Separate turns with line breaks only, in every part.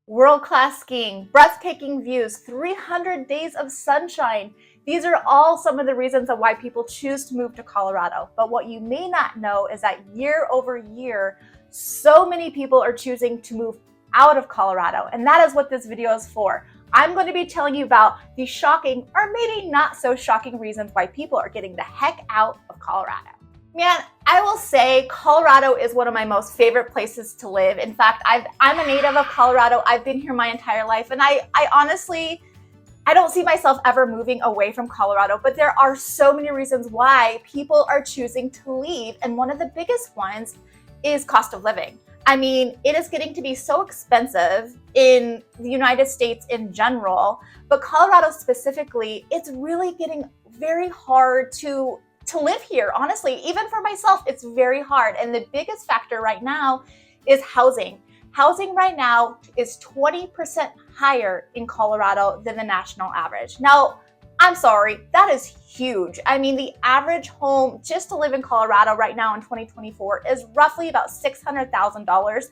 world-class skiing, breathtaking views, 300 days of sunshine. These are all some of the reasons of why people choose to move to Colorado. But what you may not know is that year over year, so many people are choosing to move out of Colorado. And that is what this video is for. I'm going to be telling you about the shocking or maybe not so shocking reasons why people are getting the heck out of Colorado. Man, I will say Colorado is one of my most favorite places to live. In fact, I'm a native of Colorado. I've been here my entire life, and I honestly, I don't see myself ever moving away from Colorado, but there are so many reasons why people are choosing to leave, and one of the biggest ones is cost of living. I mean, it is getting to be so expensive in the United States in general, but Colorado specifically, it's really getting very hard to live here. Honestly, even for myself, it's very hard. And the biggest factor right now is housing. Housing right now is 20% higher in Colorado than the national average. Now, I'm sorry, that is huge. I mean, the average home just to live in Colorado right now in 2024 is roughly about $600,000.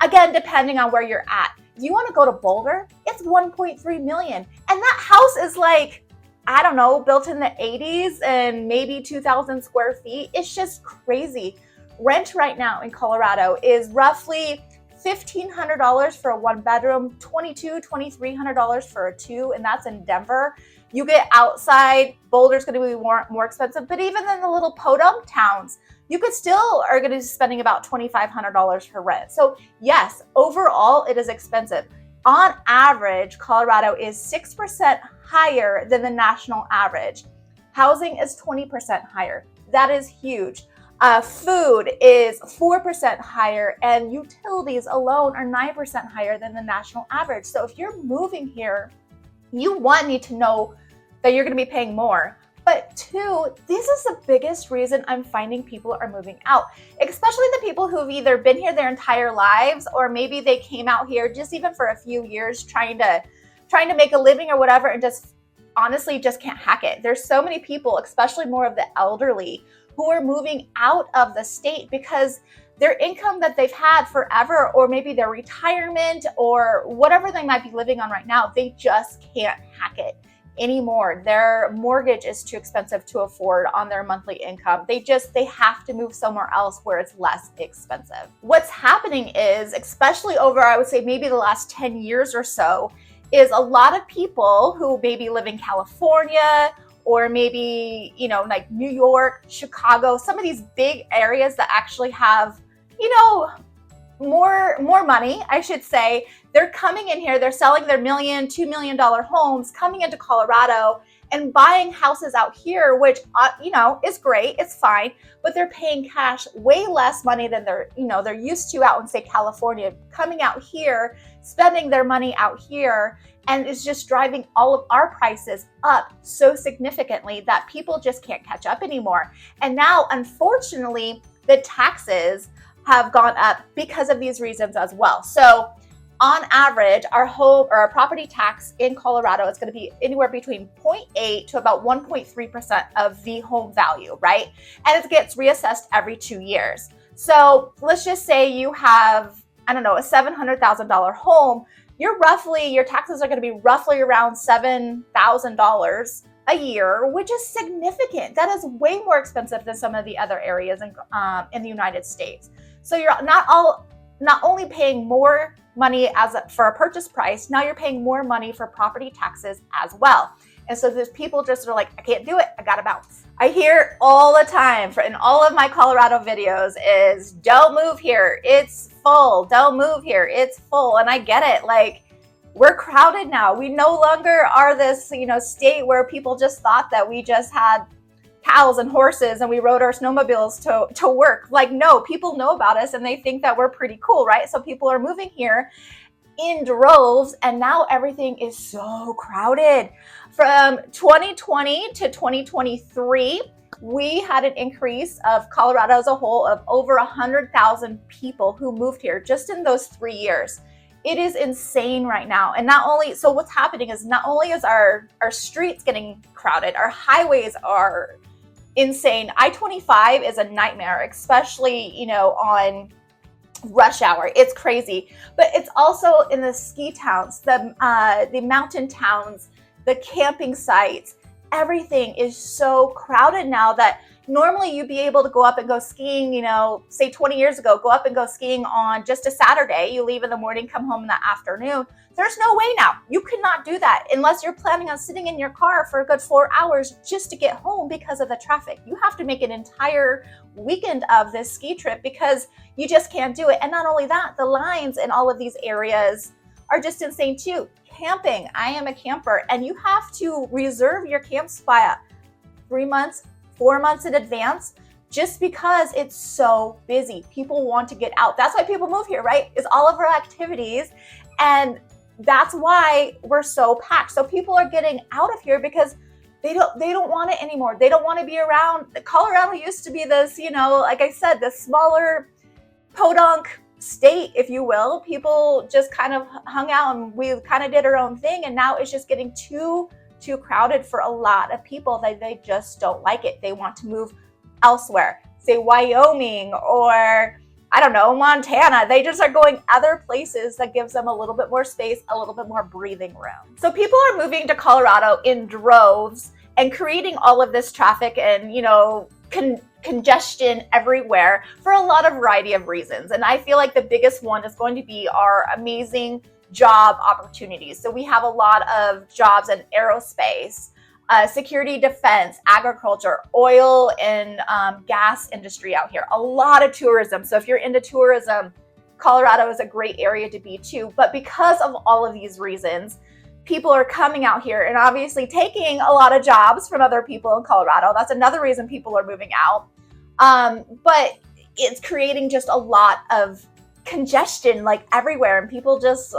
Again, depending on where you're at. If you want to go to Boulder, it's 1.3 million. And that house is like, I don't know, built in the 80s and maybe 2,000 square feet. It's just crazy. Rent right now in Colorado is roughly $1,500 for a one bedroom, $2,300 for a two, and that's in Denver. You get outside, Boulder's going to be more expensive, but even in the little podunk towns, you could still are going to be spending about $2,500 for rent. So yes, overall, it is expensive. On average, Colorado is 6% higher than the national average. Housing is 20% higher. That is huge. Food is 4% higher, and utilities alone are 9% higher than the national average. So if you're moving here, you need to know that you're going to be paying more. But two, this is the biggest reason I'm finding people are moving out, especially the people who've either been here their entire lives, or maybe they came out here just even for a few years trying to make a living or whatever, and just honestly just can't hack it. There's so many people, especially more of the elderly, who are moving out of the state because their income that they've had forever, or maybe their retirement or whatever they might be living on right now, they just can't hack it anymore. Their mortgage is too expensive to afford on their monthly income. They have to move somewhere else where it's less expensive. What's happening is, especially over, I would say maybe the last 10 years or so, is a lot of people who maybe live in California or maybe, like New York, Chicago, some of these big areas that actually have, more money, I should say. They're coming in here, they're selling their $1 million, $2 million homes, coming into Colorado and buying houses out here, which, is great, it's fine, but they're paying cash way less money than they're used to out in, say, California, coming out here, spending their money out here, and it's just driving all of our prices up so significantly that people just can't catch up anymore. And now, unfortunately, the taxes have gone up because of these reasons as well. So on average, our home or our property tax in Colorado is going to be anywhere between 0.8 to about 1.3% of the home value, right? And it gets reassessed every 2 years. So let's just say you have, a $700,000 home. Your taxes are going to be roughly around $7,000 a year, which is significant. That is way more expensive than some of the other areas in the United States. So you're not only paying more money for a purchase price, now you're paying more money for property taxes as well. And so there's people just are like, I can't do it, I gotta bounce. I hear all the time in all of my Colorado videos is, don't move here, it's full. Don't move here, it's full. And I get it, like, we're crowded now. We no longer are this, state where people just thought that we just had cows and horses and we rode our snowmobiles to work. Like, no, people know about us and they think that we're pretty cool, right? So people are moving here in droves, and now everything is so crowded. From 2020 to 2023, we had an increase of Colorado as a whole of over 100,000 people who moved here just in those 3 years. It is insane right now. And so what's happening is not only is our streets getting crowded, our highways are insane. I-25 is a nightmare, especially, on rush hour. It's crazy. But it's also in the ski towns, the mountain towns, the camping sites. Everything is so crowded now that normally you'd be able to go up and go skiing, say 20 years ago, go up and go skiing on just a Saturday. You leave in the morning, come home in the afternoon. There's no way now. You cannot do that unless you're planning on sitting in your car for a good 4 hours just to get home because of the traffic. You have to make an entire weekend of this ski trip because you just can't do it. And not only that, the lines in all of these areas are just insane too. Camping. I am a camper, and you have to reserve your camp spot 3 months, 4 months in advance just because it's so busy. People want to get out. That's why people move here, right? Is all of our activities. And that's why we're so packed. So people are getting out of here because they don't want it anymore. They don't want to be around. Colorado used to be this, like I said, this smaller podunk state, if you will. People just kind of hung out and we kind of did our own thing. And now it's just getting too crowded for a lot of people that they just don't like it. They want to move elsewhere, say Wyoming or I don't know, Montana. They just are going other places that gives them a little bit more space, a little bit more breathing room. So people are moving to Colorado in droves and creating all of this traffic and, congestion everywhere for a lot of variety of reasons. And I feel like the biggest one is going to be our amazing job opportunities. So we have a lot of jobs in aerospace, security, defense, agriculture, oil, and gas industry out here. A lot of tourism. So if you're into tourism, Colorado is a great area to be too. But because of all of these reasons, people are coming out here and obviously taking a lot of jobs from other people in Colorado. That's another reason people are moving out. But it's creating just a lot of congestion like everywhere, and people just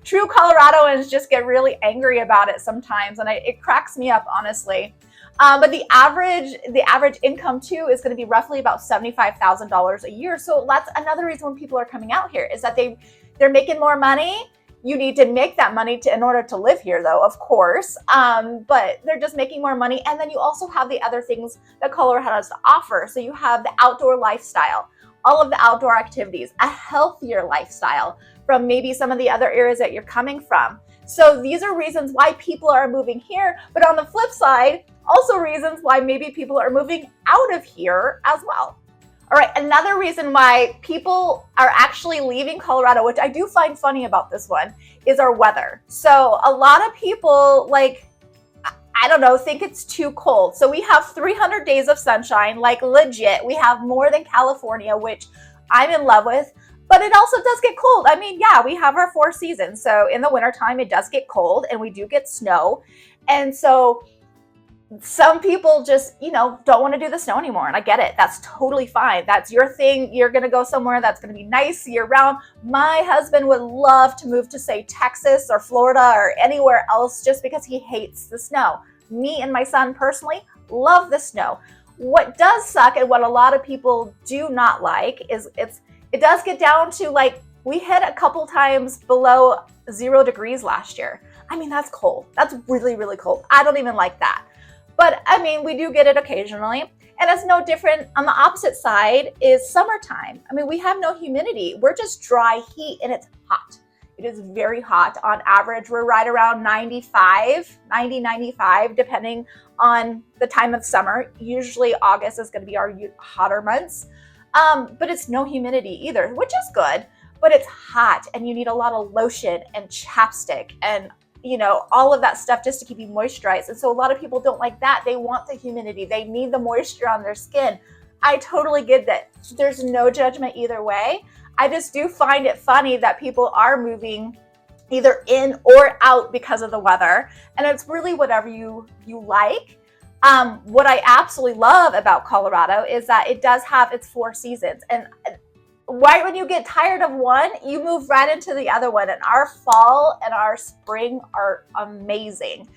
true Coloradoans just get really angry about it sometimes, and it cracks me up, honestly. But the average income too is going to be roughly about $75,000 a year. So that's another reason when people are coming out here is that they're making more money. You need to make that money in order to live here, though, of course. But they're just making more money. And then you also have the other things that Colorado has to offer. So you have the outdoor lifestyle, all of the outdoor activities, a healthier lifestyle from maybe some of the other areas that you're coming from. So these are reasons why people are moving here. But on the flip side, also reasons why maybe people are moving out of here as well. All right, another reason why people are actually leaving Colorado, which I do find funny about this one, is our weather. So a lot of people, think it's too cold. So we have 300 days of sunshine, like legit. We have more than California, which I'm in love with, but it also does get cold. I mean, yeah, we have our 4 seasons. So in the wintertime, it does get cold and we do get snow. And so some people just, don't want to do the snow anymore. And I get it. That's totally fine. That's your thing. You're going to go somewhere that's going to be nice year round. My husband would love to move to, say, Texas or Florida or anywhere else just because he hates the snow. Me and my son personally love the snow. What does suck and what a lot of people do not like is it does get down to we hit a couple times below 0 degrees last year. I mean, that's cold. That's really, really cold. I don't even like that. But I mean, we do get it occasionally. And it's no different on the opposite side is summertime. I mean, we have no humidity. We're just dry heat and it's hot. It is very hot. On average, we're right around 90, 95, depending on the time of summer. Usually August is going to be our hotter months. But it's no humidity either, which is good. But it's hot and you need a lot of lotion and chapstick and all of that stuff just to keep you moisturized. And so a lot of people don't like that. They want the humidity. They need the moisture on their skin. I totally get that. There's no judgment either way. I just do find it funny that people are moving either in or out because of the weather. And it's really whatever you like. What I absolutely love about Colorado is that it does have its 4 seasons. And right when you get tired of one, you move right into the other one. And our fall and our spring are amazing.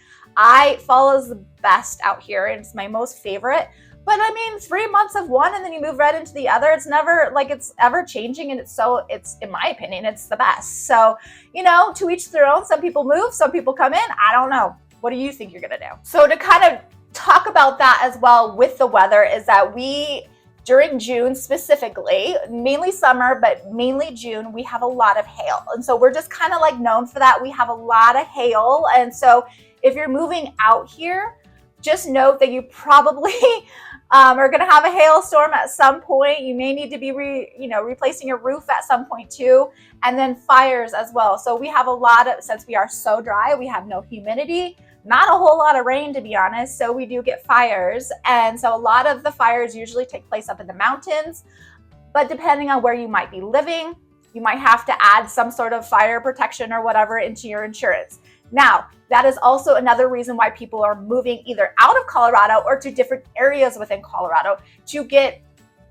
Fall is the best out here, and it's my most favorite. But I mean, 3 months of one and then you move right into the other. It's never it's ever changing, and it's in my opinion, it's the best. So, to each their own. Some people move, some people come in. I don't know. What do you think you're gonna do? So to kind of talk about that as well with the weather is that we during June specifically, mainly summer, but mainly June, we have a lot of hail. And so we're just kind of like known for that. We have a lot of hail. And so if you're moving out here, just note that you probably are going to have a hailstorm at some point. You may need to be replacing your roof at some point too, and then fires as well. So we have a lot of, since we are so dry, we have no humidity, not a whole lot of rain, to be honest. So we do get fires. And so a lot of the fires usually take place up in the mountains, but depending on where you might be living, you might have to add some sort of fire protection or whatever into your insurance. Now, that is also another reason why people are moving either out of Colorado or to different areas within Colorado to get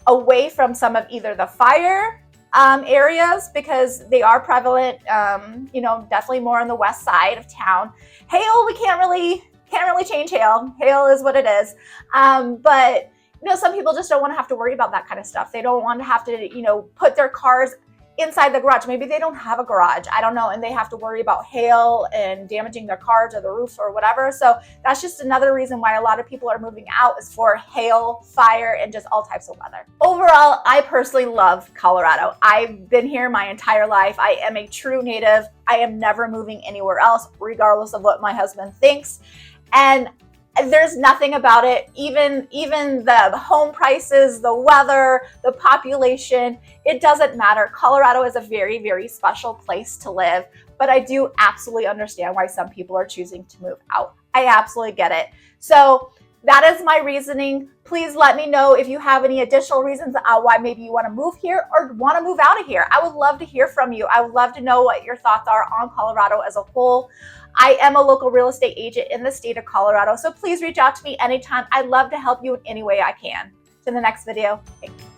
away from some of either the fire areas, because they are prevalent, definitely more on the west side of town. Hail, we can't really change hail. Hail is what it is. But some people just don't want to have to worry about that kind of stuff. They don't want to have to, put their cars inside the garage. Maybe they don't have a garage, I don't know, and they have to worry about hail and damaging their cars or the roof or whatever. So that's just another reason why a lot of people are moving out, is for hail, fire, and just all types of weather. Overall, I personally love Colorado. I've been here my entire life. I am a true native. I am never moving anywhere else, regardless of what my husband thinks. And there's nothing about it, even the home prices, the weather, the population, it doesn't matter. Colorado is a very, very special place to live, but I do absolutely understand why some people are choosing to move out. I absolutely get it. So that is my reasoning. Please let me know if you have any additional reasons why maybe you want to move here or want to move out of here. I would love to hear from you. I would love to know what your thoughts are on Colorado as a whole. I am a local real estate agent in the state of Colorado, so please reach out to me anytime. I'd love to help you in any way I can. To the next video. Thanks.